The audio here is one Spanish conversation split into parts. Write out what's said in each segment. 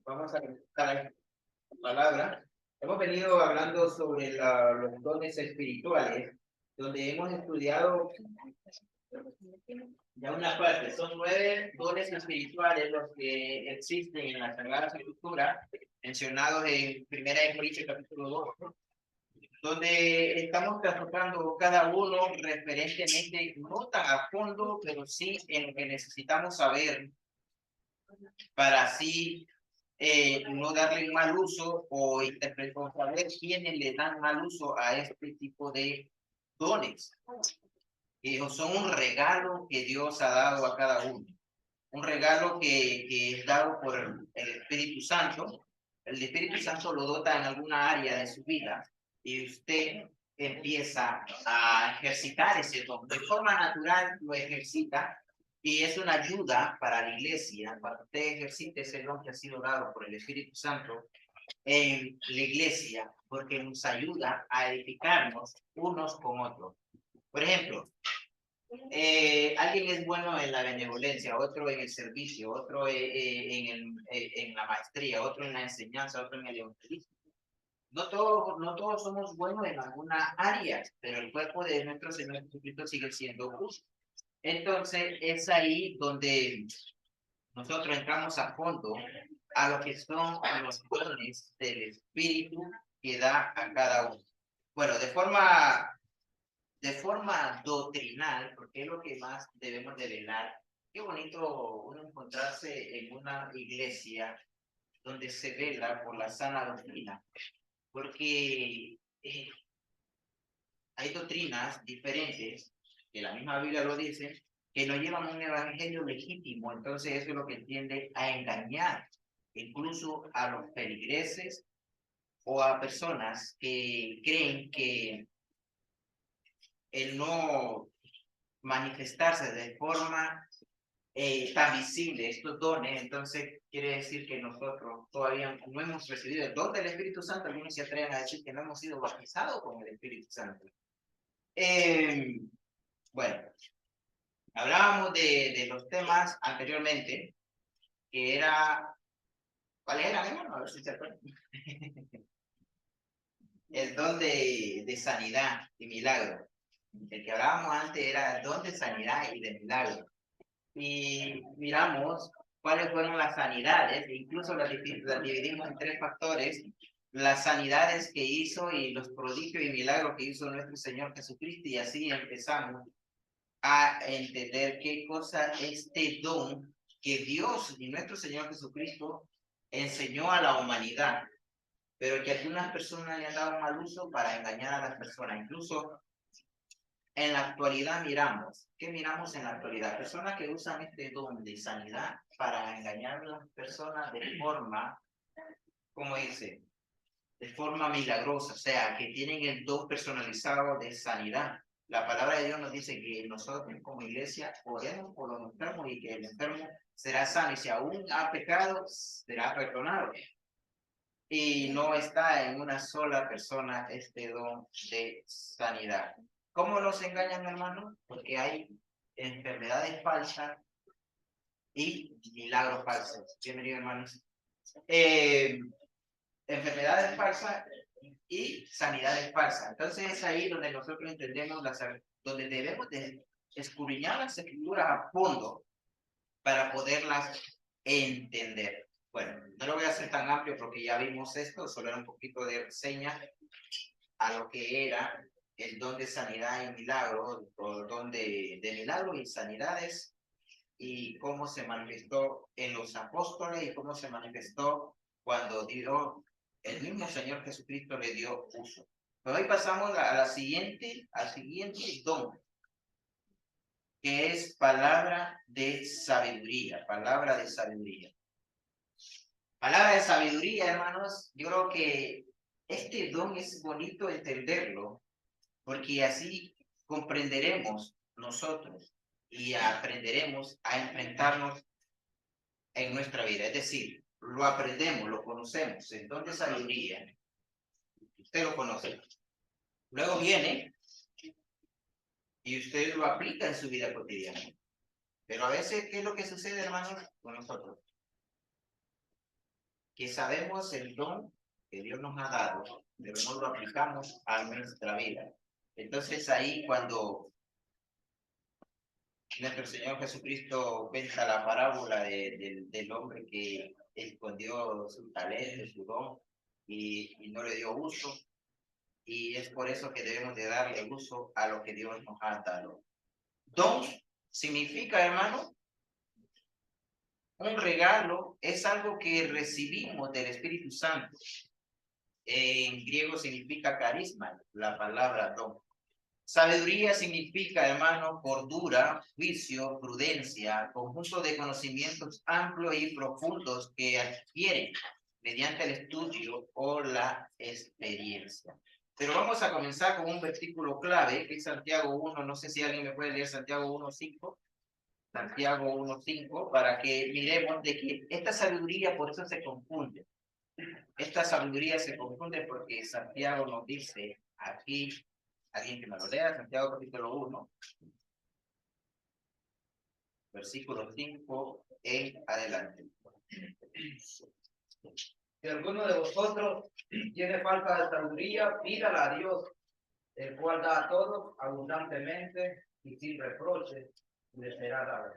Vamos a empezar la palabra. Hemos venido hablando sobre los dones espirituales, donde hemos estudiado ya una parte. Son 9 dones espirituales los que existen en la Sagrada Escritura, mencionados en 1 Corintios capítulo 2, donde estamos tratando cada uno referentemente, no tan a fondo, pero sí en lo que necesitamos saber para así no darle mal uso o saber quiénes le dan mal uso a este tipo de dones. Son un regalo que Dios ha dado a cada uno. Un regalo que es dado por el Espíritu Santo. El Espíritu Santo lo dota en alguna área de su vida y usted empieza a ejercitar ese don. De forma natural lo ejercita y es una ayuda para la iglesia, para que usted ejercite ese don que ha sido dado por el Espíritu Santo en la iglesia, porque nos ayuda a edificarnos unos con otros. Por ejemplo, alguien es bueno en la benevolencia, otro en el servicio, otro en la maestría, otro en la enseñanza, otro en el evangelismo. No todos somos buenos en alguna área, pero el cuerpo de nuestro Señor Jesucristo sigue siendo justo. Entonces, es ahí donde nosotros entramos a fondo a lo que son los dones del Espíritu que da a cada uno. Bueno, de forma doctrinal, porque es lo que más debemos de velar. Qué bonito uno encontrarse en una iglesia donde se vela por la sana doctrina, porque hay doctrinas diferentes, que la misma Biblia lo dice, que nos llevan a un evangelio legítimo, entonces eso es lo que tiende a engañar incluso a los feligreses o a personas que creen que el no manifestarse de forma tan visible estos dones, entonces quiere decir que nosotros todavía no hemos recibido el don del Espíritu Santo. Algunos se atreven a decir que no hemos sido bautizados con el Espíritu Santo. Bueno, hablábamos de los temas anteriormente, que era, ¿cuáles eran, hermano? A ver si se acuerdan. El don de sanidad y milagro. El que hablábamos antes era el don de sanidad y de milagro. Y miramos cuáles fueron las sanidades, e incluso las dividimos en 3 factores: las sanidades que hizo y los prodigios y milagros que hizo nuestro Señor Jesucristo, y así empezamos a entender qué cosa este don que Dios y nuestro Señor Jesucristo enseñó a la humanidad, pero que algunas personas le han dado mal uso para engañar a las personas. Incluso en la actualidad ¿qué miramos en la actualidad? Personas que usan este don de sanidad para engañar a las personas de forma, ¿cómo dice? De forma milagrosa, o sea, que tienen el don personalizado de sanidad. La palabra de Dios nos dice que nosotros como iglesia oremos por los enfermos y que el enfermo será sano, y si aún ha pecado, será perdonado. Y no está en una sola persona este don de sanidad. ¿Cómo nos engañan, hermano? Porque hay enfermedades falsas y milagros falsos. Bienvenido, hermanos. Enfermedades falsas y sanidades falsas. Entonces es ahí donde nosotros entendemos, donde debemos de escudriñar las escrituras a fondo para poderlas entender. Bueno, no lo voy a hacer tan amplio porque ya vimos esto, solo era un poquito de reseña a lo que era el don de sanidad y milagro, o el don de milagro y sanidades, y cómo se manifestó en los apóstoles y cómo se manifestó cuando el mismo Señor Jesucristo le dio uso. Pero hoy pasamos al siguiente don, que es palabra de sabiduría, palabra de sabiduría. Palabra de sabiduría, hermanos, yo creo que este don es bonito entenderlo, porque así comprenderemos nosotros y aprenderemos a enfrentarnos en nuestra vida. Es decir, lo aprendemos, lo conocemos. El don de sabiduría, usted lo conoce. Luego viene y usted lo aplica en su vida cotidiana. Pero a veces, ¿qué es lo que sucede, hermanos, con nosotros? que sabemos el don que Dios nos ha dado, pero no lo aplicamos a nuestra vida. Entonces ahí cuando nuestro Señor Jesucristo cuenta la parábola del hombre que escondió su talento, su don, y no le dio uso, y es por eso que debemos de darle uso a lo que Dios nos ha dado. Don significa, hermano, un regalo, es algo que recibimos del Espíritu Santo. En griego significa carisma, la palabra don. Sabiduría significa, hermano, cordura, juicio, prudencia, conjunto de conocimientos amplios y profundos que adquieren mediante el estudio o la experiencia. Pero vamos a comenzar con un versículo clave, que es Santiago 1, no sé si alguien me puede leer Santiago 1:5. Santiago 1:5, para que miremos de que esta sabiduría por eso se confunde. Esta sabiduría se confunde porque Santiago nos dice aquí, alguien que me lo lea, Santiago capítulo 1, versículo 5 en adelante. Si alguno de vosotros tiene falta de sabiduría, pídala a Dios, el cual da a todos abundantemente y sin reproche, y le será dado.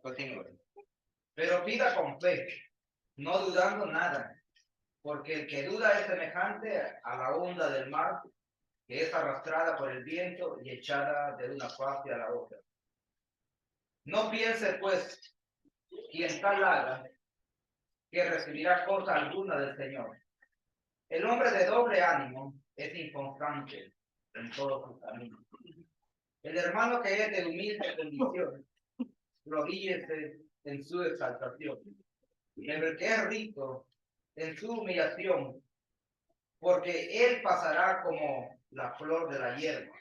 Continúe. Pero pida con fe, no dudando nada, porque el que duda es semejante a la onda del mar, que es arrastrada por el viento y echada de una parte a la otra. No piense, pues, quien tal haga, que recibirá cosa alguna del Señor. El hombre de doble ánimo es inconstante en todos sus caminos. El hermano que es de humilde condición, glorÍese en su exaltación. Pero el que es rico en su humillación, porque él pasará como la flor de la hierba.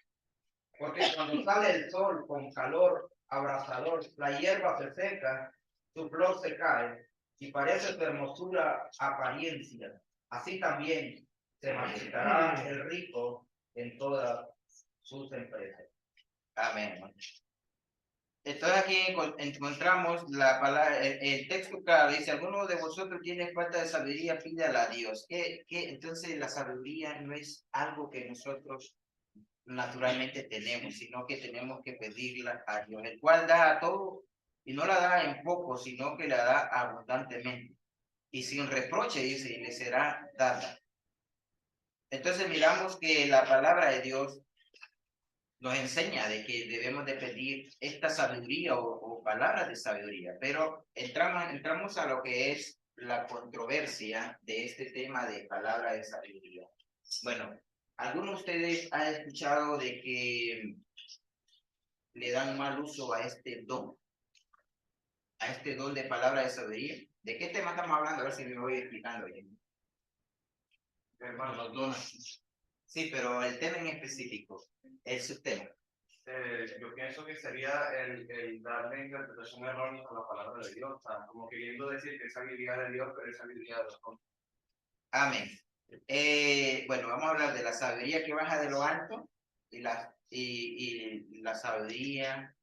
Porque cuando sale el sol con calor abrasador, la hierba se seca, su flor se cae, y parece su hermosura apariencia. Así también se marchitará el rico en todas sus empresas. Amén. Entonces aquí encontramos la palabra, el texto clave dice, alguno de vosotros tiene falta de sabiduría, pídala a Dios. Entonces la sabiduría no es algo que nosotros naturalmente tenemos, sino que tenemos que pedirla a Dios, el cual da a todo y no la da en poco, sino que la da abundantemente. Y sin reproche, dice, y le será dada. Entonces miramos que la palabra de Dios nos enseña de que debemos de pedir esta sabiduría o palabras de sabiduría, pero entramos a lo que es la controversia de este tema de palabra de sabiduría. Bueno, ¿algunos de ustedes han escuchado de que le dan mal uso a este don de palabra de sabiduría? ¿De qué tema estamos hablando? A ver si me voy explicando bien. Hermano, los dones. Sí, pero el tema en específico, el subtema. Yo pienso que sería el darle interpretación errónea a la palabra de Dios, o sea, como queriendo decir que es sabiduría de Dios, pero es sabiduría de los hombres. Amén. Bueno, vamos a hablar de la sabiduría que baja de lo alto y la sabiduría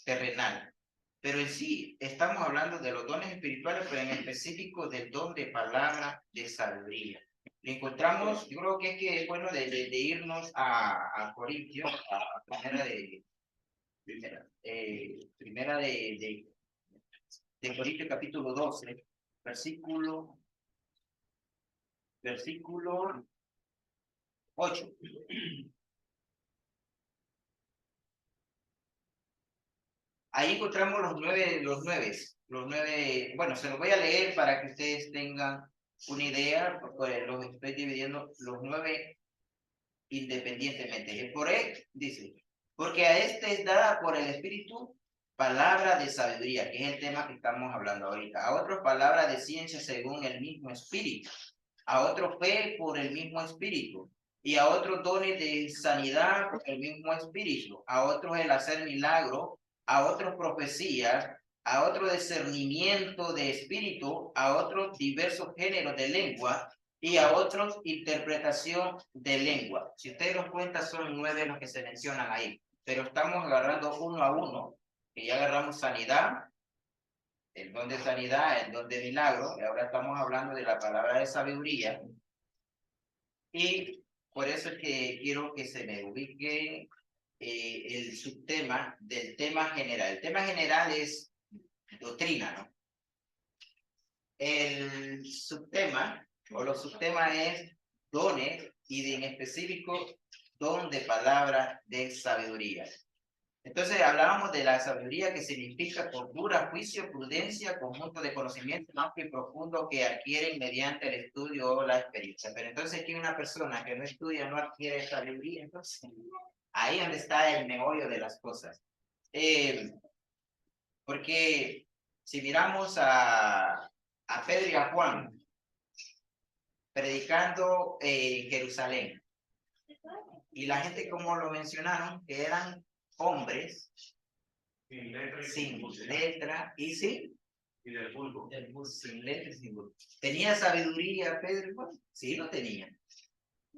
terrenal. Pero en sí estamos hablando de los dones espirituales, pero en específico del don de palabra de sabiduría. Lo encontramos, yo creo que es bueno de irnos a Corintios, a primera de Corintios capítulo 12, versículo 8. Ahí encontramos los nueve, bueno, se los voy a leer para que ustedes tengan una idea, porque los estoy dividiendo los 9 independientemente. Por él dice, porque a este es dada por el Espíritu palabra de sabiduría, que es el tema que estamos hablando ahorita. A otros palabra de ciencia según el mismo Espíritu. A otros fe por el mismo Espíritu. Y a otros dones de sanidad por el mismo Espíritu. A otros el hacer milagro. A otros profecías. A otro discernimiento de espíritu. A otros diversos géneros de lengua y a otros interpretación de lengua. Si ustedes los cuentan, son 9 los que se mencionan ahí, pero estamos agarrando uno a uno, que ya agarramos sanidad, el don de sanidad, el don de milagro, y ahora estamos hablando de la palabra de sabiduría. Y por eso es que quiero que se me ubique el subtema del tema general. El tema general es doctrina, ¿no? El subtema o los subtemas es dones y en específico don de palabra de sabiduría. Entonces hablábamos de la sabiduría que significa cordura, juicio, prudencia, conjunto de conocimientos amplio y profundo que adquieren mediante el estudio o la experiencia. Pero entonces aquí una persona que no estudia no adquiere sabiduría, entonces ahí donde está el meollo de las cosas. Porque si miramos a Pedro y a Juan predicando en Jerusalén, y la gente como lo mencionaron, que eran hombres sin letra y sí. Y del vulgo. Sin letra y sin vulgo. ¿Tenía sabiduría Pedro? Bueno, sí, lo tenía.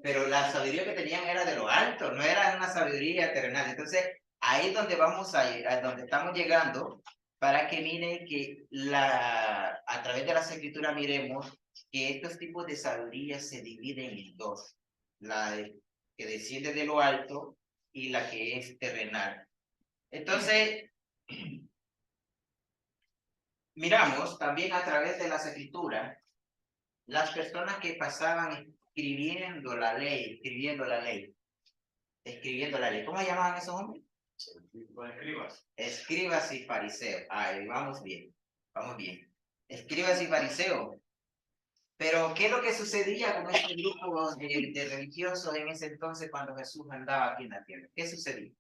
Pero la sabiduría que tenían era de lo alto, no era una sabiduría terrenal. Entonces, ahí es donde vamos a donde estamos llegando, para que miren que a través de las escrituras miremos que estos tipos de sabiduría se dividen en dos. Que desciende de lo alto y la que es terrenal. Entonces, miramos también a través de las escrituras las personas que pasaban escribiendo la ley. ¿Cómo llamaban esos hombres? Escribas y fariseos. Ahí vamos bien, escribas y fariseos. Pero ¿qué es lo que sucedía con este grupo de religiosos en ese entonces cuando Jesús andaba aquí en la tierra? ¿Qué sucedía?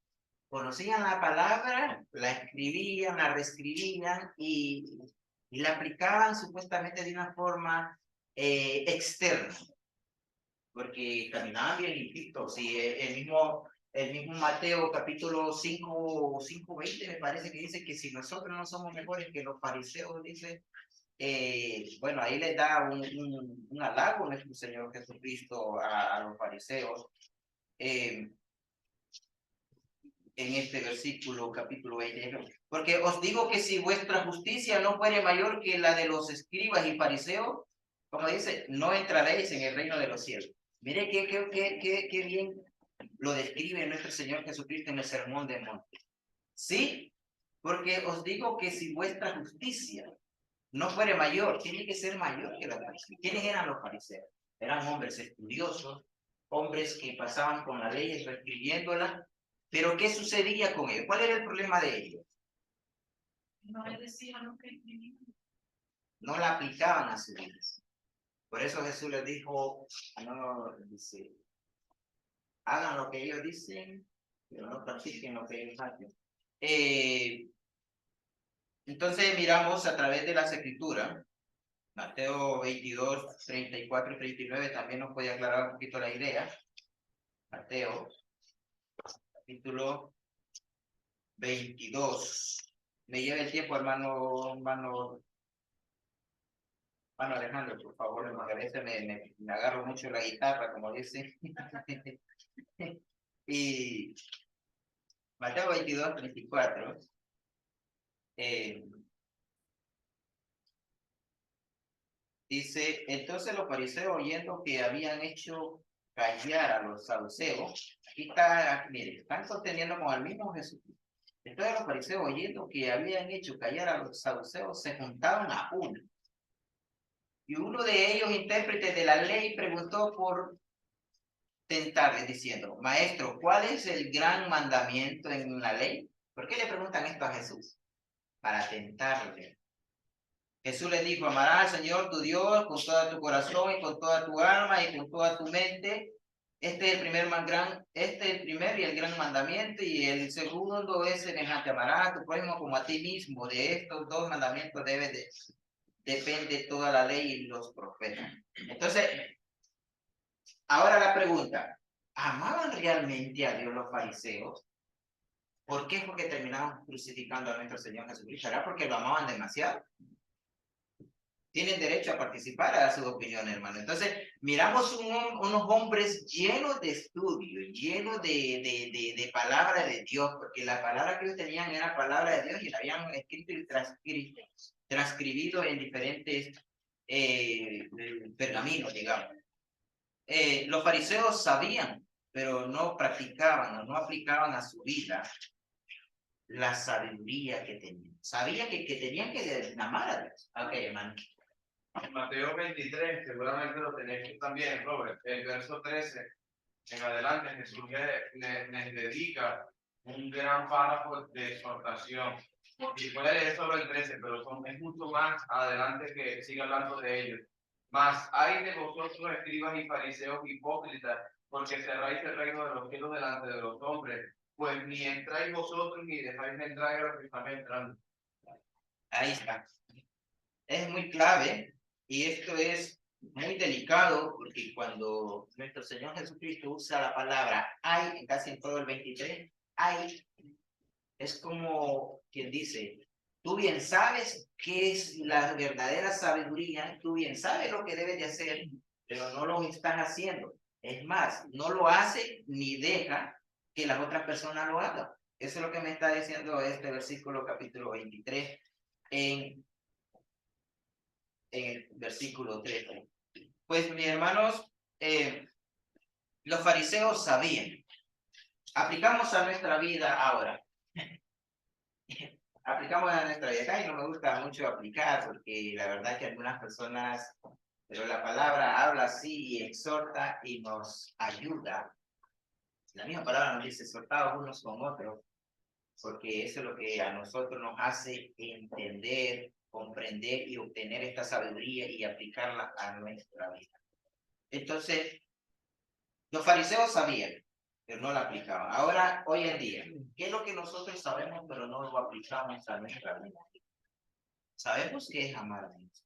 Conocían la palabra, la escribían, la reescribían y la aplicaban supuestamente de una forma externa, porque caminaban bien limpitos. Y el mismo Mateo capítulo 5:20 me parece que dice que si nosotros no somos mejores que los fariseos, dice, bueno, ahí les da un halago nuestro Señor Jesucristo a los fariseos. En este versículo, capítulo 20. Porque os digo que si vuestra justicia no fuere mayor que la de los escribas y fariseos, como dice, no entraréis en el reino de los cielos. Mire qué bien lo describe nuestro Señor Jesucristo en el Sermón del Monte. Sí, porque os digo que si vuestra justicia no fuere mayor, tiene que ser mayor que la fariseos. ¿Quiénes eran los fariseos? Eran hombres estudiosos, hombres que pasaban con las leyes reescribiéndolas. Pero ¿qué sucedía con ellos? ¿Cuál era el problema de ellos? No les decían lo que escribían. No la aplicaban a su vida. Por eso Jesús les dijo, no, dice, hagan lo que ellos dicen, pero no practiquen lo que ellos hacen. Entonces miramos a través de las escrituras, Mateo 22, 34 y 39 también nos puede aclarar un poquito la idea. Mateo, capítulo 22. Me lleva el tiempo, hermano Alejandro, por favor, porque a veces me agarro mucho la guitarra, como dice. Y Mateo 22, 34. Dice, entonces los fariseos, oyendo que habían hecho callar a los saduceos, aquí está, mire, están sosteniendo con el mismo Jesús. Entonces los fariseos, oyendo que habían hecho callar a los saduceos, se juntaron a uno. Y uno de ellos, intérprete de la ley, preguntó por tentarles diciendo, maestro, ¿cuál es el gran mandamiento en la ley? ¿Por qué le preguntan esto a Jesús? Para tentarle. Jesús le dijo, amarás al Señor tu Dios con todo tu corazón y con toda tu alma y con toda tu mente. Este es el primer y el gran mandamiento, y el segundo es semejante, amarás a tu prójimo como a ti mismo. De estos dos mandamientos depende toda la ley y los profetas. Entonces, ahora la pregunta, ¿amaban realmente a Dios los fariseos? ¿Por qué fue que terminaron crucificando a nuestro Señor Jesucristo? ¿Será porque lo amaban demasiado? Tienen derecho a participar, a dar sus opiniones, hermano. Entonces, miramos unos hombres llenos de estudio, llenos de palabra de Dios, porque la palabra que ellos tenían era palabra de Dios y la habían escrito y transcrito. transcribido en diferentes pergaminos, digamos. Los fariseos sabían, pero no practicaban o no aplicaban a su vida la sabiduría que tenían. Sabían que tenían que amar a Dios. Ok, hermano. Mateo 23, seguramente lo tenéis tú también, Robert. El verso 13 en adelante, Jesús les dedica un gran párrafo de exhortación. Y puede leer solo el 13, pero es mucho más adelante que sigue hablando de ellos. Mas hay de vosotros, escribas y fariseos hipócritas, porque cerráis el reino de los cielos delante de los hombres, pues ni entráis vosotros ni dejáis de entrar a los que están entrando. Ahí está. Es muy clave y esto es muy delicado porque cuando nuestro Señor Jesucristo usa la palabra hay, casi en todo el 23, hay, es como quien dice, tú bien sabes qué es la verdadera sabiduría, tú bien sabes lo que debes de hacer, pero no lo estás haciendo. Es más, no lo hace ni deja que las otras personas lo hagan. Eso es lo que me está diciendo este versículo capítulo 23 en el versículo 13. Pues mis hermanos, los fariseos sabían. Aplicamos a nuestra vida ahora. Aplicamos a nuestra vida. Y no me gusta mucho aplicar porque la verdad que algunas personas, pero la palabra habla así y exhorta y nos ayuda. La misma palabra nos dice exhortados unos con otros, porque eso es lo que a nosotros nos hace entender, comprender y obtener esta sabiduría y aplicarla a nuestra vida. Entonces, los fariseos sabían, pero no la aplicaban. Ahora, hoy en día, ¿qué es lo que nosotros sabemos, pero no lo aplicamos a nuestra vida? Sabemos qué es amar a Dios.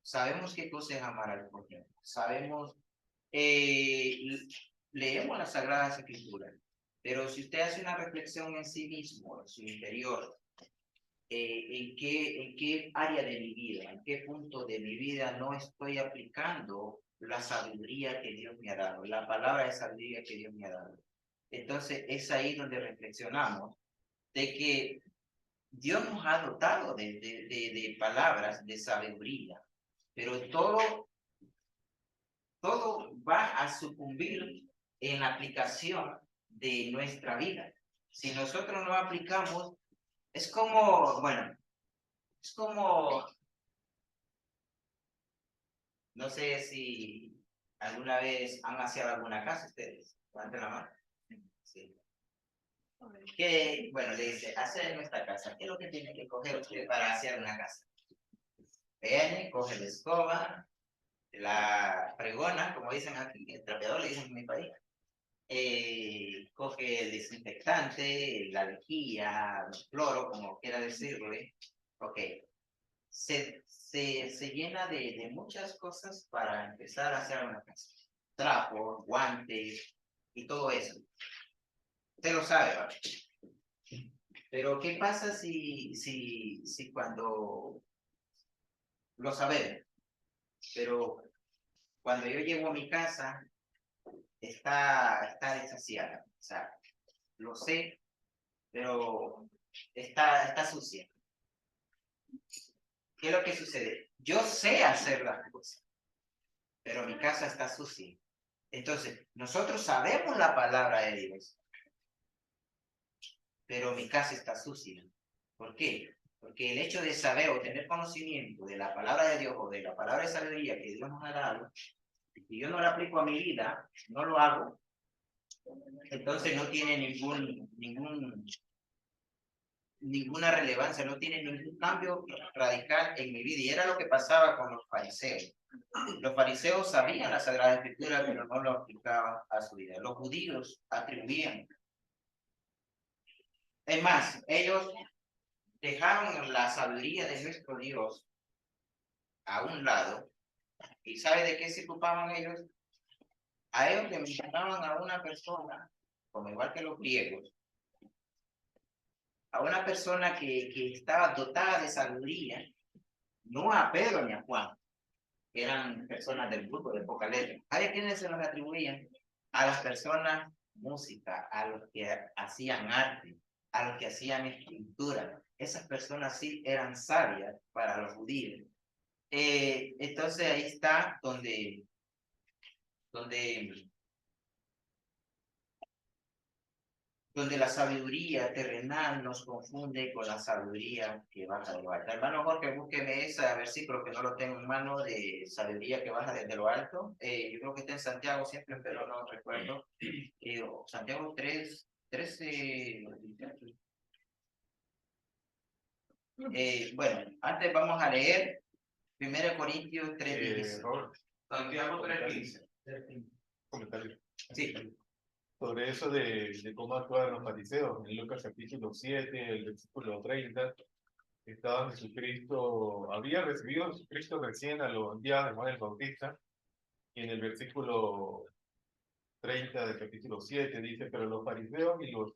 Sabemos qué cosa es amar al prójimo. Sabemos, leemos las Sagradas Escrituras, pero si usted hace una reflexión en sí mismo, en su interior, en qué área de mi vida, en qué punto de mi vida no estoy aplicando la sabiduría que Dios me ha dado, la palabra de sabiduría que Dios me ha dado. Entonces es ahí donde reflexionamos de que Dios nos ha dotado de palabras de sabiduría, pero todo va a sucumbir en la aplicación de nuestra vida. Si nosotros no aplicamos, es como, bueno, es como, no sé si alguna vez han aseado alguna casa ustedes. Levanten la mano. Sí. Que, bueno, le dice, hacer nuestra casa. ¿Qué es lo que tiene que coger usted para hacer una casa? Viene, coge la escoba, la fregona, como dicen aquí, el trapeador le dicen en mi país. Coge el desinfectante, la lejía, el cloro, como quiera decirle. Ok. Se llena de muchas cosas para empezar a hacer una casa. Trapos, guantes y todo eso. Usted lo sabe, ¿vale? Pero ¿qué pasa si cuando lo sabemos? Pero cuando yo llego a mi casa, está desasiada. O sea, lo sé, pero está sucia. ¿Qué es lo que sucede? Yo sé hacer las cosas, pero mi casa está sucia. Entonces, nosotros sabemos la palabra de Dios, pero mi casa está sucia. ¿Por qué? Porque el hecho de saber o tener conocimiento de la palabra de Dios o de la palabra de sabiduría que Dios nos ha dado, y yo no la aplico a mi vida, no lo hago, entonces no tiene ninguna relevancia, no tiene ningún cambio radical en mi vida. Y era lo que pasaba con los fariseos. Los fariseos sabían la Sagrada Escritura, pero no lo aplicaban a su vida. Los judíos atribuían. Es más, ellos dejaron la sabiduría de nuestro Dios a un lado. ¿Y sabe de qué se ocupaban ellos? A ellos le mencionaban a una persona, como igual que los griegos, a una persona que estaba dotada de sabiduría, no a Pedro ni a Juan, que eran personas del grupo de poca letra. ¿A quiénes se los atribuían? A las personas música, a los que hacían arte, a los que hacían escultura. Esas personas sí eran sabias para los judíos. Entonces ahí está donde la sabiduría terrenal nos confunde con la sabiduría que baja de lo alto. Hermano Jorge, búsqueme ese versículo que no lo tengo en mano, de sabiduría que baja desde lo alto. Yo creo que está en Santiago siempre, pero no recuerdo. Santiago 3, 13. Bueno, antes vamos a leer 1 Corintios 3:16. Santiago 3:15. Comentario. Sí. Sobre eso de cómo actuaban los fariseos, en Lucas capítulo 7, el versículo 30, estaba Jesucristo, había recibido a Jesucristo recién a los días de Juan el Bautista, y en el versículo 30 del capítulo 7 dice, pero los fariseos y los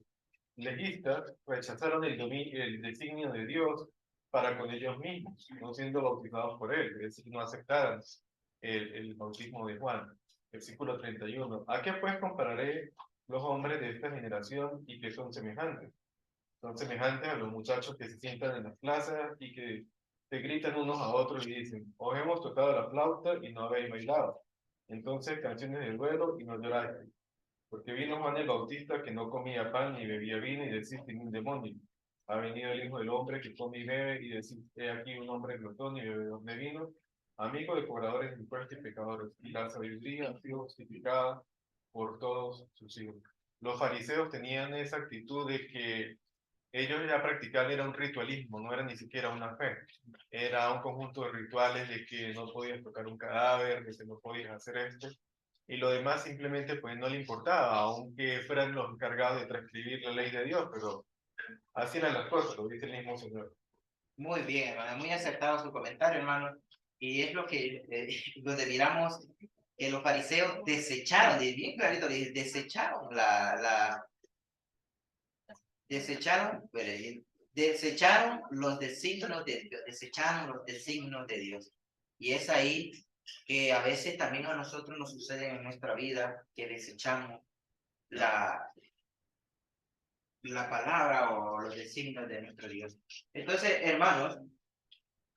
legistas rechazaron el designio de Dios para con ellos mismos, no siendo bautizados por él, es decir, no aceptaran el bautismo de Juan. Versículo 31. ¿A qué pues compararé los hombres de esta generación y que son semejantes? Son semejantes a los muchachos que se sientan en las plazas y que se gritan unos a otros y dicen, os hemos tocado la flauta y no habéis bailado. Entonces canciones de duelo y no lloráis. Porque vino Juan el Bautista que no comía pan ni bebía vino y decís, tiene un demonio. Ha venido el Hijo del Hombre que come y bebe y decís, he aquí un hombre glotón y bebedor de vino, amigo de cobradores de impuestos y pecadores. Y la sabiduría ha sido justificada por todos sus hijos. Los fariseos tenían esa actitud de que ellos ya practicaban, era un ritualismo, no era ni siquiera una fe. Era un conjunto de rituales de que no podías tocar un cadáver, de que no podías hacer esto. Y lo demás simplemente pues no le importaba, aunque fueran los encargados de transcribir la ley de Dios, pero así eran las cosas, lo dice el mismo Señor. Muy bien, hermano, muy acertado su comentario, hermano. Y es lo que, donde miramos que los fariseos desecharon, bien clarito, desecharon desecharon los designios de Dios, desecharon los designios de Dios. Y es ahí que a veces también a nosotros nos sucede en nuestra vida, que desechamos la palabra o los designios de nuestro Dios. Entonces, hermanos,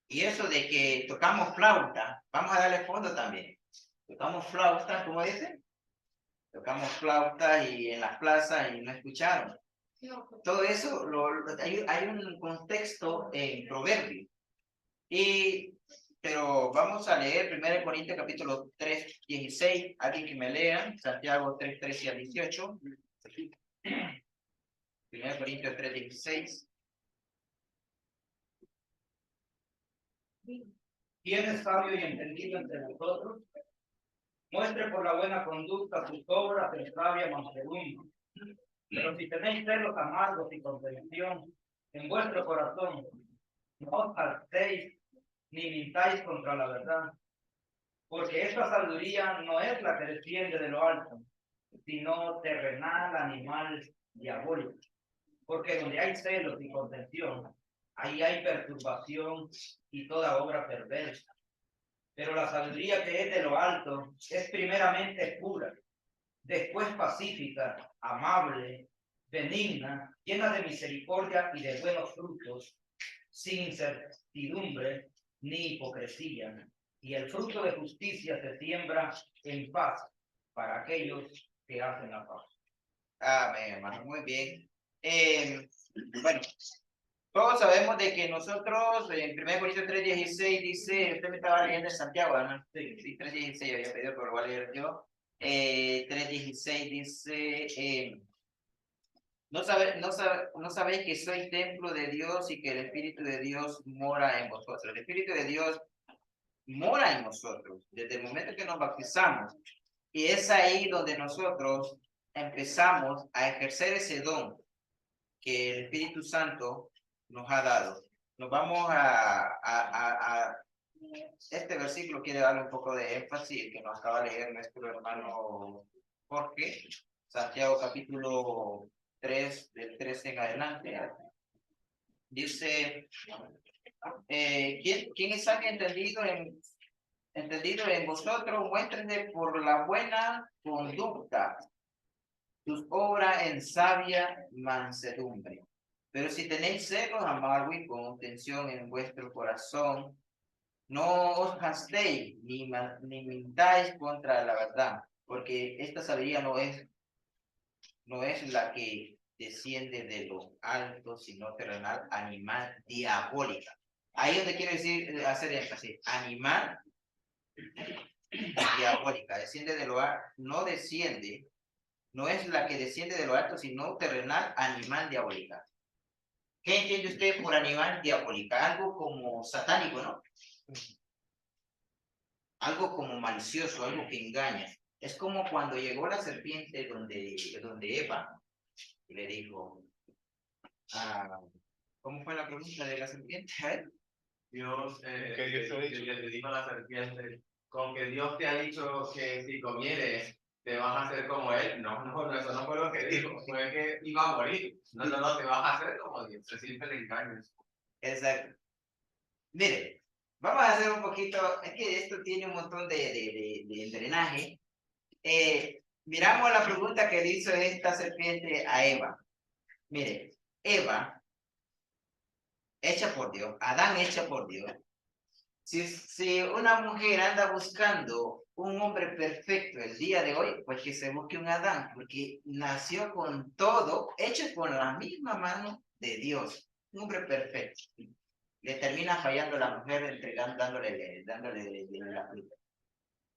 y eso de que tocamos flauta, vamos a darle fondo también. Tocamos flauta, ¿cómo dice? Tocamos flauta y en las plazas y no escucharon. Todo eso, hay un contexto en Proverbios. Pero vamos a leer 1 Corintios capítulo 3:16. Alguien que me lea, Santiago 3:13 a 18. 1 Corintios 3:16. ¿Quién es sabio y entendido entre vosotros? Muestre por la buena conducta sus obras en sabia mansedumbre. Pero si tenéis celos amargos y contención en vuestro corazón, no os hartéis ni mintáis contra la verdad. Porque esta sabiduría no es la que desciende de lo alto, sino terrenal, animal, diabólico. Porque donde hay celos y contención, ahí hay perturbación y toda obra perversa. Pero la sabiduría que es de lo alto es primeramente pura, después pacífica, amable, benigna, llena de misericordia y de buenos frutos, sin incertidumbre ni hipocresía. Y el fruto de justicia se siembra en paz para aquellos que hacen la paz. Amén, hermano, muy bien. Bueno, todos sabemos de que nosotros, en 1 Corintios 3:16 dice, usted me estaba leyendo en Santiago, ¿no? Sí, 3:16 había pedido, pero lo voy a leer yo. 3:16 dice, ¿no sabéis que soy templo de Dios y que el Espíritu de Dios mora en vosotros? El Espíritu de Dios mora en nosotros desde el momento que nos bautizamos. Y es ahí donde nosotros empezamos a ejercer ese don que el Espíritu Santo nos ha dado. Nos vamos a este versículo quiere darle un poco de énfasis que nos acaba de leer nuestro hermano Jorge, Santiago capítulo 3, del 13 en adelante. Dice, ¿quién es alguien entendido en vosotros? Muéstrense por la buena conducta tus obras en sabia mansedumbre. Pero si tenéis celos amargo y contención en vuestro corazón, no os gastéis ni mintáis contra la verdad, porque esta sabiduría no es la que desciende de lo alto, sino terrenal, animal, diabólica. Ahí es donde quiero decir, hacer énfasis, animal, diabólica, desciende de lo alto, no desciende, no es la que desciende de lo alto, sino terrenal, animal, diabólica. ¿Qué entiende usted por animal diabólica? Algo como satánico, ¿no? Algo como malicioso, algo que engaña. Es como cuando llegó la serpiente donde Eva y le dijo, ¿cómo fue la pregunta de la serpiente? A ver. Dios, Que Dios te ha dicho. le dijo a la serpiente, con que Dios te ha dicho que si comieres te vas a hacer como él. No, eso no fue lo que dijo, fue que iba a morir. No, te vas a hacer como Dios. Se siente el engaño. Exacto. Mire, vamos a hacer un poquito, es que esto tiene un montón de drenaje. Miramos la pregunta que le hizo esta serpiente a Eva. Mire, Eva, hecha por Dios, Adán hecha por Dios. Si una mujer anda buscando un hombre perfecto el día de hoy, pues que se busque un Adán, porque nació con todo, hecho con la misma mano de Dios, un hombre perfecto. Le termina fallando la mujer entregando, dándole la fruta.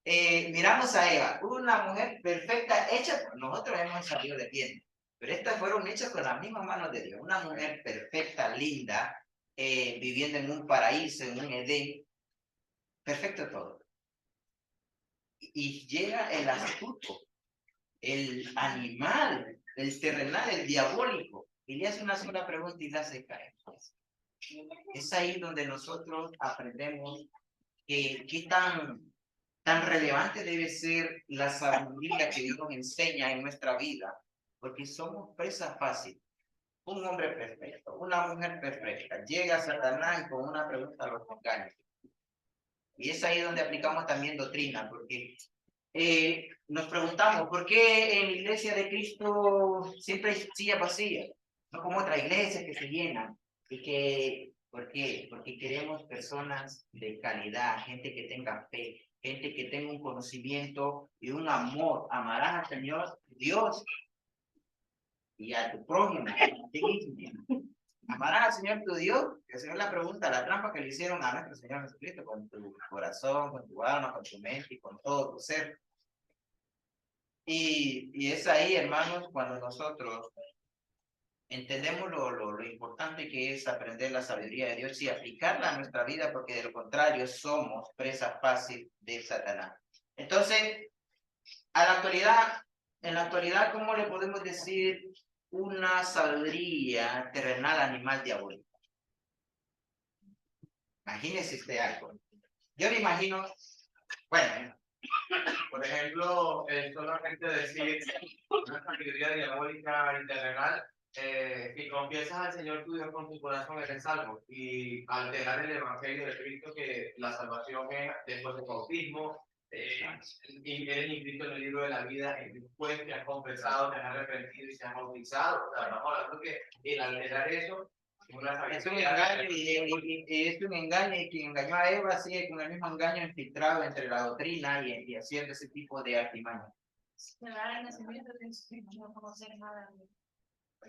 Miramos a Eva, una mujer perfecta, hecha por nosotros, hemos salido de bien, pero estas fueron hechas con las mismas manos de Dios, una mujer perfecta, linda, viviendo en un paraíso, en un Edén, perfecto todo. Y llega el astuto, el animal, el terrenal, el diabólico, y le hace una sola pregunta y la hace caer. Es ahí donde nosotros aprendemos qué tan relevante debe ser la sabiduría que Dios nos enseña en nuestra vida, porque somos presa fácil. Un hombre perfecto, una mujer perfecta, llega Satanás y con una pregunta los engaña. Y es ahí donde aplicamos también doctrina, porque nos preguntamos, ¿por qué en la iglesia de Cristo siempre hay sillas vacías? No como otras iglesias que se llenan. ¿Por qué? Porque queremos personas de calidad, gente que tenga fe, gente que tenga un conocimiento y un amor. Amarás al Señor Dios y a tu prójimo. Amarás al Señor tu Dios, que el Señor la pregunta, la trampa que le hicieron a nuestro Señor Jesucristo con tu corazón, con tu alma, con tu mente y con todo tu ser. Y es ahí, hermanos, cuando nosotros entendemos lo importante que es aprender la sabiduría de Dios y aplicarla a nuestra vida, porque de lo contrario somos presa fácil de Satanás. Entonces, en la actualidad, ¿cómo le podemos decir una sabiduría terrenal animal diabólica? Imagínese usted algo. Yo me imagino, bueno, Por ejemplo, solamente decir una sabiduría diabólica y terrenal, si confiesas al Señor tu Dios con tu corazón, eres salvo. Y alterar el Evangelio de Cristo, que la salvación es después del bautismo, y eres inscrito en el libro de la vida, después te has confesado, te has arrepentido y se has bautizado. O sea, estamos hablando que el alterar eso es un engaño y es un engaño, y quien engañó a Eva sigue con el mismo engaño infiltrado entre la doctrina y haciendo ese tipo de artimaña. Celebrar el nacimiento de Jesucristo, no conocer nada de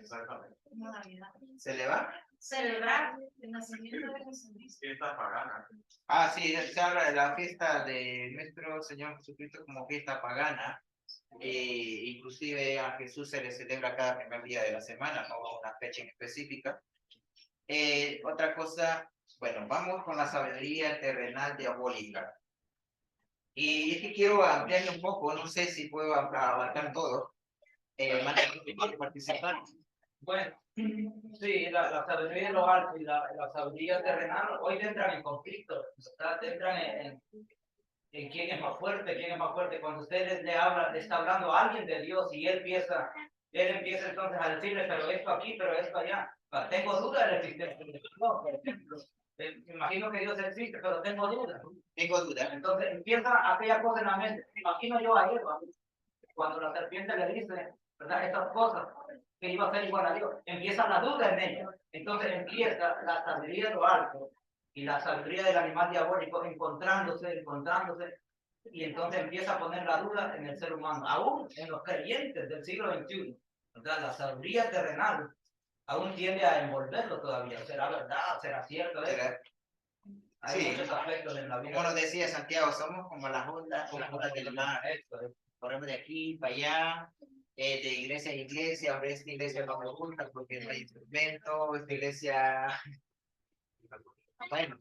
Exactamente. nada de nada. ¿Se le va? Celebrar el nacimiento de Jesucristo. Fiesta pagana. Sí, se habla de la fiesta de nuestro Señor Jesucristo como fiesta pagana. Inclusive a Jesús se le celebra cada primer día de la semana, no a una fecha en específica. Otra cosa, bueno, vamos con la sabiduría terrenal diabólica. Y es que quiero ampliarme un poco, no sé si puedo abarcar todo. Participar. Bueno, sí, la sabiduría de lo alto y la sabiduría terrenal hoy entran en conflicto, entran en quién es más fuerte. Cuando usted le está hablando a alguien de Dios y él empieza entonces a decirle, pero esto aquí, pero esto allá. Tengo dudas de la existencia de Dios, por ejemplo. Me imagino que Dios existe, pero tengo dudas. Tengo dudas. Entonces empieza aquella cosa en la mente. Me imagino yo a Eva, cuando la serpiente le dice, ¿verdad? Estas cosas que iba a ser igual a Dios. Empieza la duda en ella. Entonces empieza la sabiduría de lo alto y la sabiduría del animal diabólico encontrándose, y entonces empieza a poner la duda en el ser humano, aún en los creyentes del siglo XXI. ¿Verdad? La sabiduría terrenal aún tiende a envolverlo todavía. ¿Será verdad? ¿Será cierto? Hay Sí. muchos aspectos en la vida. Como nos decía Santiago, somos como las ondas del mar. Corremos de aquí para allá, de iglesia a iglesia. Ahora esta iglesia no me gusta porque no hay instrumento, esta iglesia... Bueno,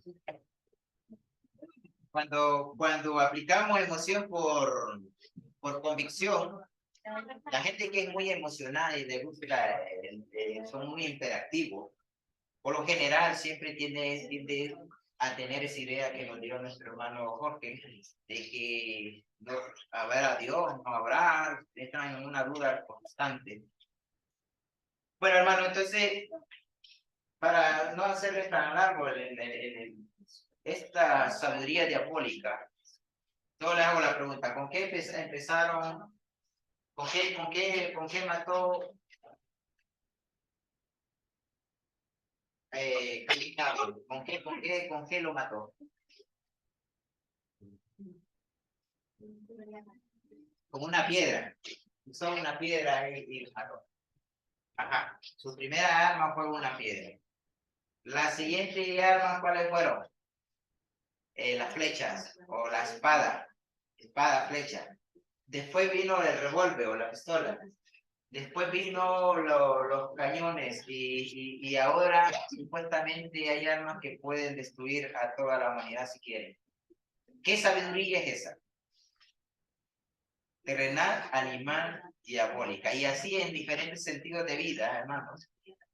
cuando aplicamos emoción por convicción, la gente que es muy emocionada y le gusta, son muy interactivos, por lo general siempre tiende a tener esa idea que nos dio nuestro hermano Jorge, de que no, a ver a Dios, no habrá, están en una duda constante. Bueno, hermano, entonces, para no hacerles tan largo esta sabiduría diabólica, yo le hago la pregunta, ¿con qué empezaron? ¿Con qué mató Caín? ¿Con qué lo mató? Con una piedra. Usó una piedra y lo mató. Ajá. Su primera arma fue una piedra. La siguiente arma, ¿cuáles fueron? Las flechas o la espada. Espada, flecha. Después vino el revólver o la pistola. Después vino los cañones y ahora supuestamente hay armas que pueden destruir a toda la humanidad si quieren. ¿Qué sabiduría es esa? Terrenal, animal, diabólica. Y así en diferentes sentidos de vida, hermanos,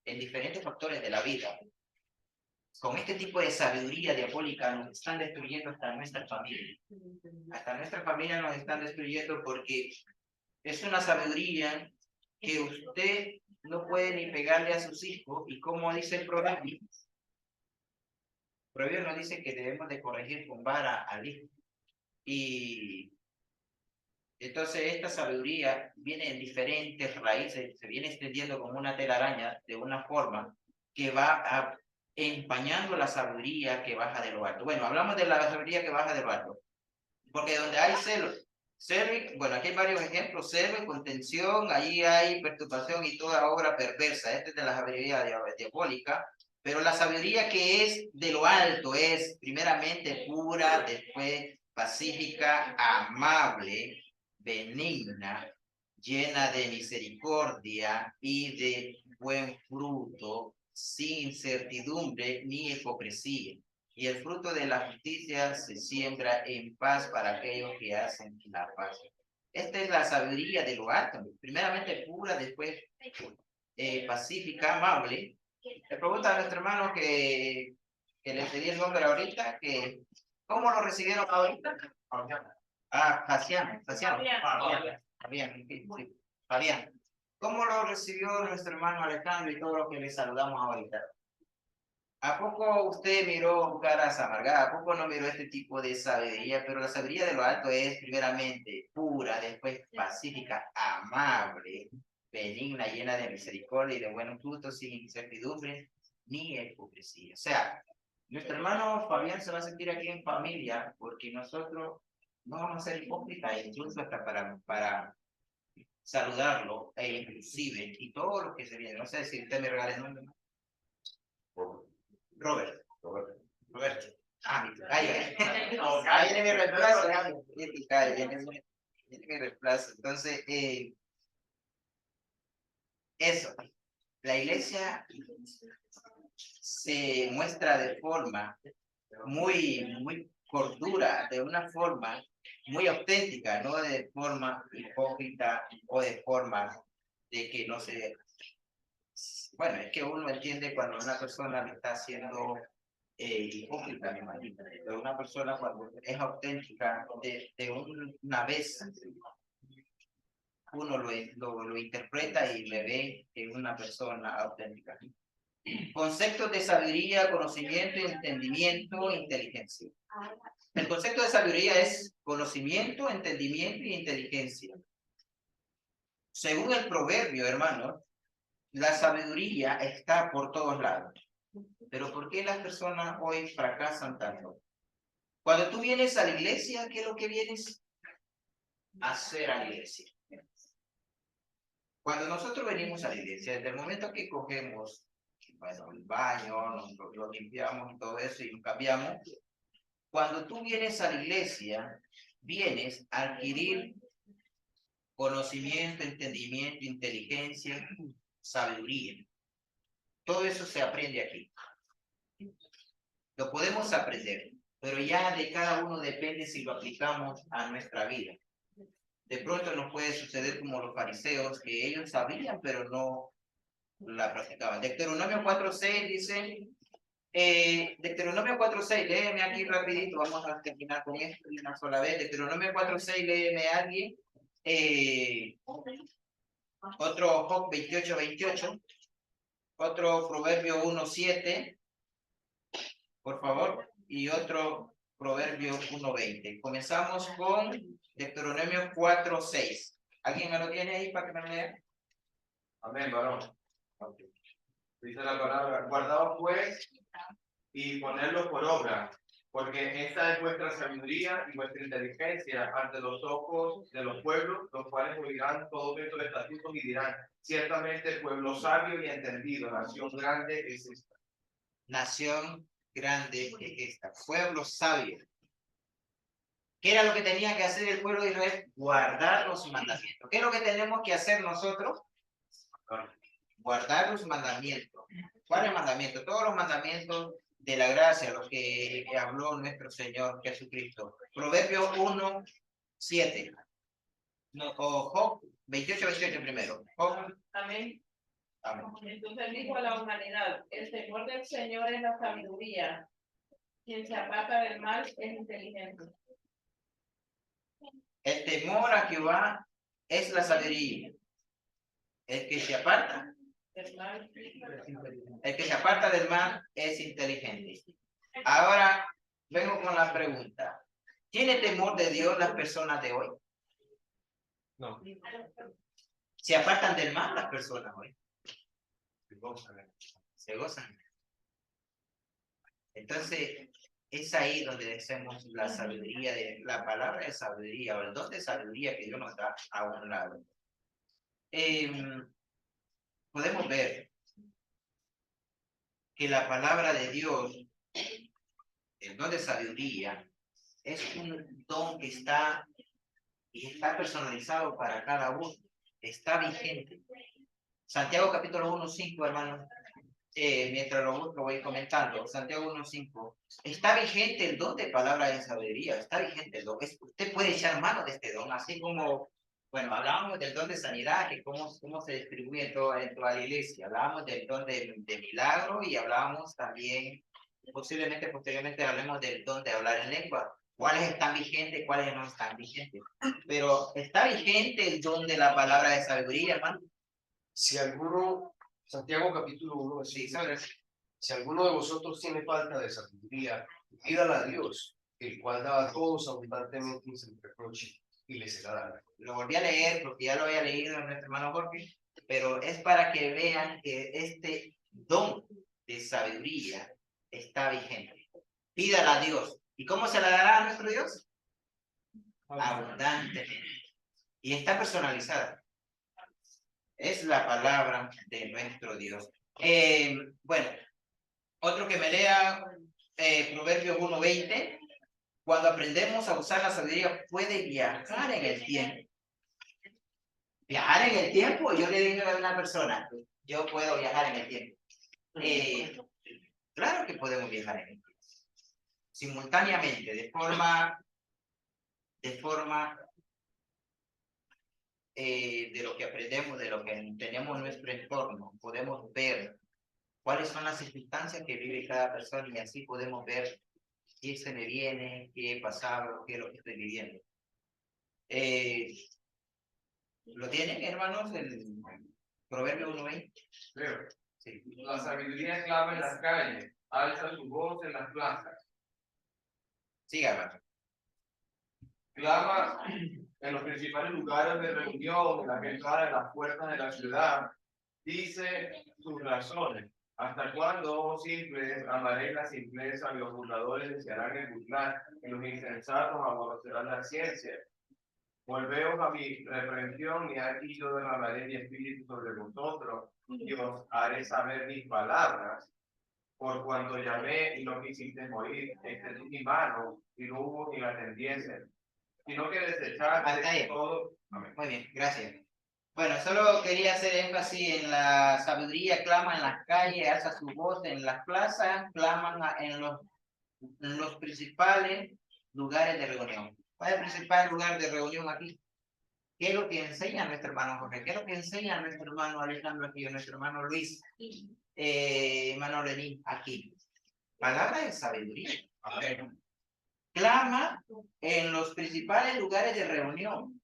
en diferentes factores de la vida. Con este tipo de sabiduría diabólica nos están destruyendo hasta nuestra familia. Hasta nuestra familia nos están destruyendo porque es una sabiduría que usted no puede ni pegarle a sus hijos, y como dice el proverbio nos dice que debemos de corregir con vara al hijo. Y entonces esta sabiduría viene en diferentes raíces, se viene extendiendo como una telaraña de una forma que va empañando la sabiduría que baja de lo alto. Bueno, hablamos de la sabiduría que baja de lo alto, porque donde hay bueno, aquí hay varios ejemplos: celo y contención, ahí hay perturbación y toda obra perversa. Esta es de la sabiduría diabólica, pero la sabiduría que es de lo alto es primeramente pura, después pacífica, amable, benigna, llena de misericordia y de buen fruto, sin incertidumbre ni hipocresía. Y el fruto de la justicia se siembra en paz para aquellos que hacen la paz. Esta es la sabiduría de lo alto, primeramente pura, después pacífica, amable. Le pregunta a nuestro hermano que le pedí el nombre ahorita, que ¿cómo lo recibieron ahorita? Fabián. ¿Cómo lo recibió nuestro hermano Alejandro y todo lo que le saludamos ahorita? ¿A poco usted miró caras amargadas? ¿A poco no miró este tipo de sabiduría? Pero la sabiduría de lo alto es primeramente pura, después pacífica, amable, benigna, llena de misericordia y de buenos frutos, sin incertidumbre ni hipocresía. O sea, nuestro hermano Fabián se va a sentir aquí en familia porque nosotros no vamos a ser hipócritas, incluso hasta para saludarlo, e inclusive, y todo lo que se viene. No sé si usted me regala el nombre. Robert. Ahí viene mi reemplazo. Viene mi reemplazo. Entonces, eso. La iglesia se muestra de forma muy cordura, de una forma muy auténtica, no de forma hipócrita o de forma de que no se... Bueno, es que uno entiende cuando una persona le está haciendo hipócrita, me imagino, pero una persona cuando es auténtica, una vez uno lo interpreta y le ve en una persona auténtica. Conceptos de sabiduría, conocimiento, entendimiento, inteligencia. El concepto de sabiduría es conocimiento, entendimiento y inteligencia. Según el proverbio, hermanos, la sabiduría está por todos lados. Pero ¿por qué las personas hoy fracasan tanto? Cuando tú vienes a la iglesia, ¿qué es lo que vienes a hacer a la iglesia? Cuando nosotros venimos a la iglesia, desde el momento que cogemos, bueno, el baño, lo limpiamos y todo eso y nos cambiamos, cuando tú vienes a la iglesia, vienes a adquirir conocimiento, entendimiento, inteligencia, sabiduría. Todo eso se aprende aquí. Lo podemos aprender, pero ya de cada uno depende si lo aplicamos a nuestra vida. De pronto nos puede suceder como los fariseos, que ellos sabían, pero no la practicaban. Deuteronomio 4:6 dice, Deuteronomio 4:6, léeme aquí rapidito, vamos a terminar con esto de una sola vez. Deuteronomio 4:6, léeme a alguien. Otro Job 28:28, otro Proverbio 1:7, por favor, y otro Proverbio 1:20. Comenzamos con Deuteronomio 4:6. ¿Alguien me lo tiene ahí para que me lo lea? Amén, varón. Dice la palabra, guardaos pues y ponedlo por obra, porque esta es vuestra sabiduría y vuestra inteligencia ante los ojos de los pueblos, los cuales oirán todos estos estatutos y dirán, ciertamente pueblo sabio y entendido, nación grande es esta. Nación grande es esta, pueblo sabio. ¿Qué era lo que tenía que hacer el pueblo de Israel? Guardar los mandamientos. ¿Qué es lo que tenemos que hacer nosotros? Guardar los mandamientos. ¿Cuáles mandamientos? Todos los mandamientos de la gracia, los que habló nuestro Señor Jesucristo. Proverbios 1:7. No, o Job 28:28 primero. Job. Amén. Amén. Entonces dijo a la humanidad, el temor del Señor es la sabiduría. Quien se aparta del mal es inteligente. El temor a Jehová es la sabiduría. El que se aparta, Del mal. el que se aparta del mal es inteligente. Ahora vengo con la pregunta. ¿Tiene temor de Dios las personas de hoy? No. ¿Se apartan del mal las personas hoy? Se gozan. Entonces, es ahí donde decimos la sabiduría, de la palabra de sabiduría o el don de sabiduría que Dios nos da a un lado. Podemos ver que la palabra de Dios, el don de sabiduría, es un don que está personalizado para cada uno, está vigente. Santiago capítulo 1:5, hermano, mientras lo busco voy comentando. Santiago 1:5, está vigente el don de palabra de sabiduría, está vigente el don. Usted puede echar mano de este don, así como, bueno, hablábamos del don de sanidad, que cómo se distribuye en toda la iglesia. Hablábamos del don de milagro y hablábamos también, posiblemente posteriormente hablemos del don de hablar en lengua. ¿Cuáles están vigentes, cuáles no están vigentes? Pero está vigente el don de la palabra de sabiduría, hermano. Si alguno, Santiago capítulo 1, Sí, ¿sabes? si alguno de vosotros tiene falta de sabiduría, pídala a Dios, el cual da a todos abundantemente y sin reproche, y les será dada. Lo volví a leer porque ya lo había leído en nuestro hermano Jorge, pero es para que vean que este don de sabiduría está vigente. Pídala a Dios. ¿Y cómo se la dará a nuestro Dios? Abundantemente. Y está personalizada. Es la palabra de nuestro Dios. Bueno, otro que me lea Proverbios 1:20. Cuando aprendemos a usar la sabiduría, puede viajar en el tiempo. Viajar en el tiempo, yo le digo a una persona, yo puedo viajar en el tiempo. Claro que podemos viajar en el tiempo. Simultáneamente, de forma de lo que aprendemos, de lo que tenemos en nuestro entorno, podemos ver cuáles son las circunstancias que vive cada persona y así podemos ver qué se me viene, qué he pasado, qué es lo que estoy viviendo. ¿Lo tienen, hermanos, el Proverbio 1:20? Creo. Sí. La sabiduría clama en las calles, alza su voz en las plazas. Siga, hermano. Clama en los principales lugares de reunión, en las entradas de las puertas de la ciudad, dice sus razones. ¿Hasta cuándo, oh simples, amaréis la simpleza, y los burladores desearán el burlar, y los insensatos aborrecerán la ciencia? Volveos a mi reprensión, y aquí yo derramaré mi espíritu sobre vosotros, y os haré saber mis palabras. Por cuanto llamé y no quisisteis oír, extendí mi mano, y no hubo quien atendiese, sino que Hasta ahí. desechaste todo. Amén. Muy bien, gracias. Bueno, solo quería hacer énfasis en la sabiduría, clama en las calles, alza su voz en las plazas, claman en los principales lugares de reunión. ¿Cuál es el principal lugar de reunión aquí? ¿Qué es lo que enseña nuestro hermano Jorge? ¿Qué es lo que enseña nuestro hermano Alejandro aquí, o nuestro hermano Luis, hermano Lenín aquí? Palabra de sabiduría. Clama en los principales lugares de reunión.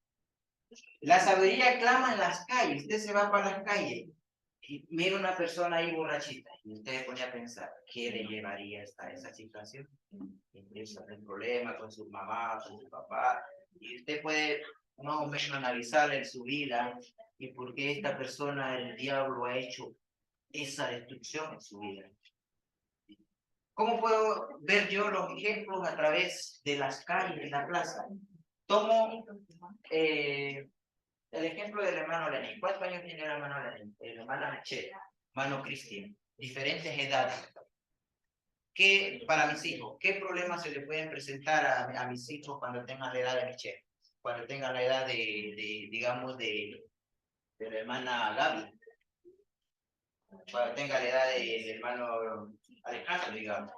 La sabiduría clama en las calles. Usted se va para las calles y mira una persona ahí borrachita y usted se pone a pensar, ¿qué le llevaría hasta esa situación? Empieza el problema con su mamá, con su papá, y usted puede más o menos analizar en su vida y por qué esta persona, el diablo, ha hecho esa destrucción en su vida. ¿Cómo puedo ver yo los ejemplos a través de las calles, de la plaza? Tomo el ejemplo del hermano Lenín. ¿Cuántos años tiene el hermano Lenín? El hermano Michelle, hermano Cristian. Diferentes edades. ¿Qué, para mis hijos, qué problemas se le pueden presentar a mis hijos cuando tengan la edad de Michelle? Cuando tengan la edad digamos, de la hermana Gaby. Cuando tenga la edad del hermano Alejandro, digamos.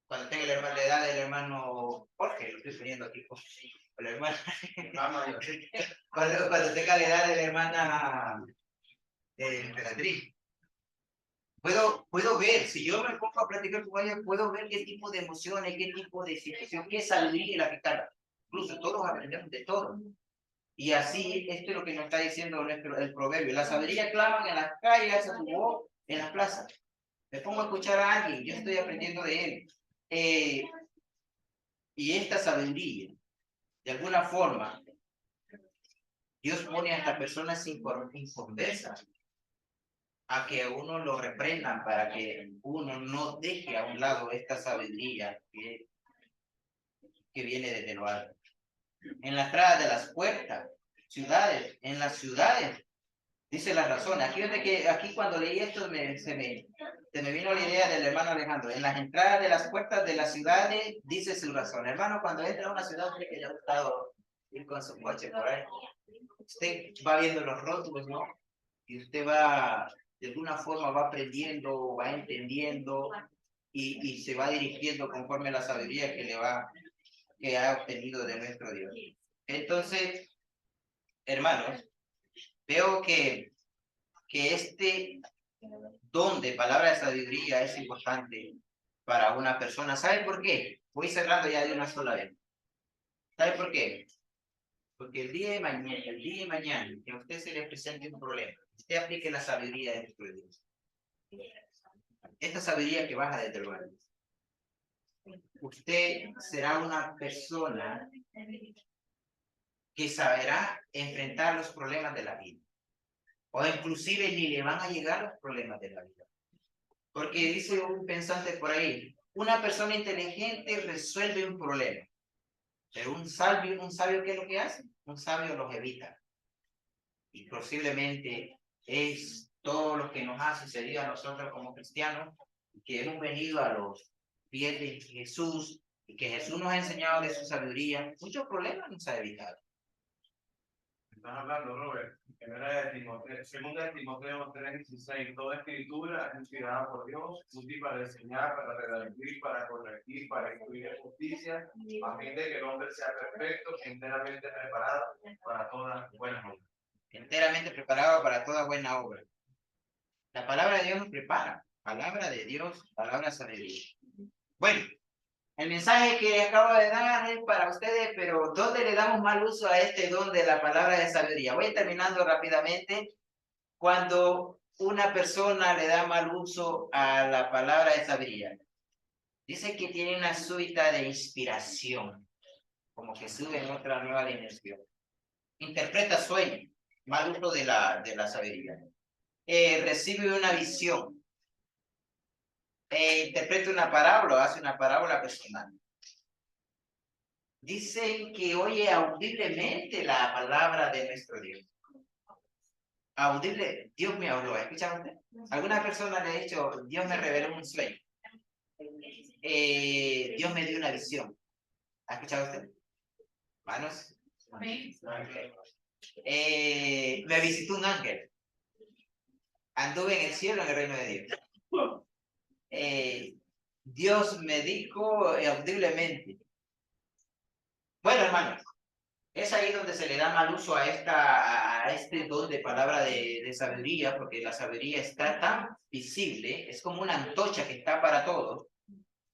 Cuando tenga la edad del hermano Jorge, lo estoy poniendo aquí. La hermana, cuando tenga la edad de la hermana Beatriz. Puedo ver, si yo me pongo a platicar con ella, puedo ver qué tipo de emociones, qué tipo de situación, qué sabiduría la que carga. Incluso todos aprendemos de todo. Y así, esto es lo que nos está diciendo el proverbio. La sabiduría claman en las calles, alza su voz en las plazas. Me pongo a escuchar a alguien, yo estoy aprendiendo de él. Y esta sabiduría, de alguna forma, Dios pone a esta persona sin conversa, a que uno lo reprendan para que uno no deje a un lado esta sabiduría que viene desde lo alto. En la entrada de las puertas, ciudades, en las ciudades, dice la razón. Aquí cuando leí esto se me vino la idea del hermano Alejandro. En las entradas de las puertas de las ciudades, dice su razón. Hermano, cuando entra a una ciudad, usted que ya ha gustado ir con su coche por ahí, usted va viendo los rótulos, ¿no? Y usted va, de alguna forma, va aprendiendo, va entendiendo y se va dirigiendo conforme a la sabiduría que ha obtenido de nuestro Dios. Entonces, hermanos, veo que este don de palabra de sabiduría es importante para una persona. ¿Sabe por qué? Voy cerrando ya de una sola vez. ¿Sabe por qué? Porque el día de mañana, que a usted se le presente un problema, usted aplique la sabiduría de nuestro Dios. Esta sabiduría que baja desde lo alto. Usted será una persona que saberá enfrentar los problemas de la vida. O inclusive ni le van a llegar los problemas de la vida. Porque dice un pensante por ahí, una persona inteligente resuelve un problema. Pero un sabio, ¿qué es lo que hace? Un sabio los evita. Y posiblemente es todo lo que nos ha sucedido a nosotros como cristianos, que hemos venido a los pies de Jesús, y que Jesús nos ha enseñado de su sabiduría, muchos problemas nos ha evitado. Estás hablando, Robert, segunda de Timoteo 3:16, toda escritura es inspirada por Dios, útil para enseñar, para redarguir, para corregir, para instruir en justicia, a fin de que el hombre sea perfecto, enteramente preparado para toda buena obra. Enteramente preparado para toda buena obra. La palabra de Dios nos prepara. Palabra de Dios, palabra sabiduría. Bueno, el mensaje que acabo de dar es para ustedes, pero ¿dónde le damos mal uso a este don de la palabra de sabiduría? Voy terminando rápidamente. Cuando una persona le da mal uso a la palabra de sabiduría, dice que tiene una súbita de inspiración, como que sube en otra nueva dimensión. interpreta sueños, mal uso de la sabiduría. Recibe una visión, interpreta una parábola, o hace una parábola personal. Dicen que oye audiblemente la palabra de nuestro Dios. Audible, Dios me habló, ¿escucha usted? Alguna persona le ha dicho, Dios me reveló un sueño. Dios me dio una visión. ¿Ha escuchado usted? ¿Manos? Okay. Me visitó un ángel. Anduve en el cielo, en el reino de Dios. Dios me dijo audiblemente. Bueno, hermanos, es ahí donde se le da mal uso a este don de palabra de sabiduría, porque la sabiduría está tan visible, es como una antorcha que está para todos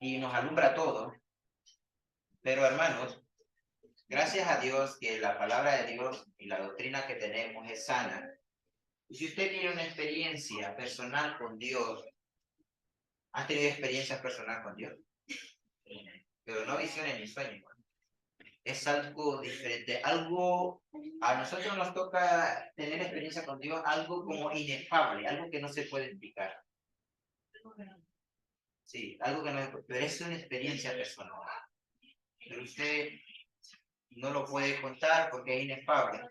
y nos alumbra a todos. Pero hermanos, gracias a Dios que la palabra de Dios y la doctrina que tenemos es sana. Y si usted tiene una experiencia personal con Dios, ¿ha tenido experiencias personal con Dios? Pero no visiones ni sueños. Es algo diferente, algo, a nosotros nos toca tener experiencia con Dios, algo como inefable, algo que no se puede explicar. Sí, algo que no, pero es una experiencia personal. Pero usted no lo puede contar porque es inefable.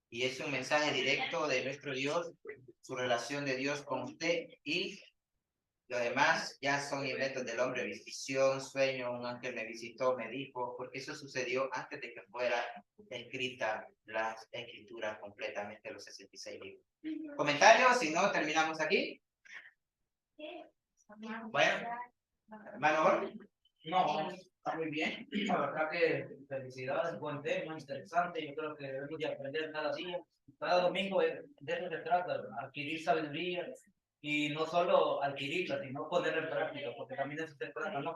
Y es un mensaje directo de nuestro Dios, su relación de Dios con usted, y lo demás ya son inventos del hombre, visión, sueño, un ángel me visitó, me dijo, porque eso sucedió antes de que fuera escrita las escrituras completamente, los 66 libros. ¿Comentarios? Si no, terminamos aquí. Bueno, hermano, No, está muy bien. La verdad que felicidades, buen tema, interesante. Yo creo que debemos de aprender cada día. Cada domingo de eso se trata, adquirir sabiduría y no solo adquirirla, sino ponerla en práctica, porque también eso se trata, ¿no?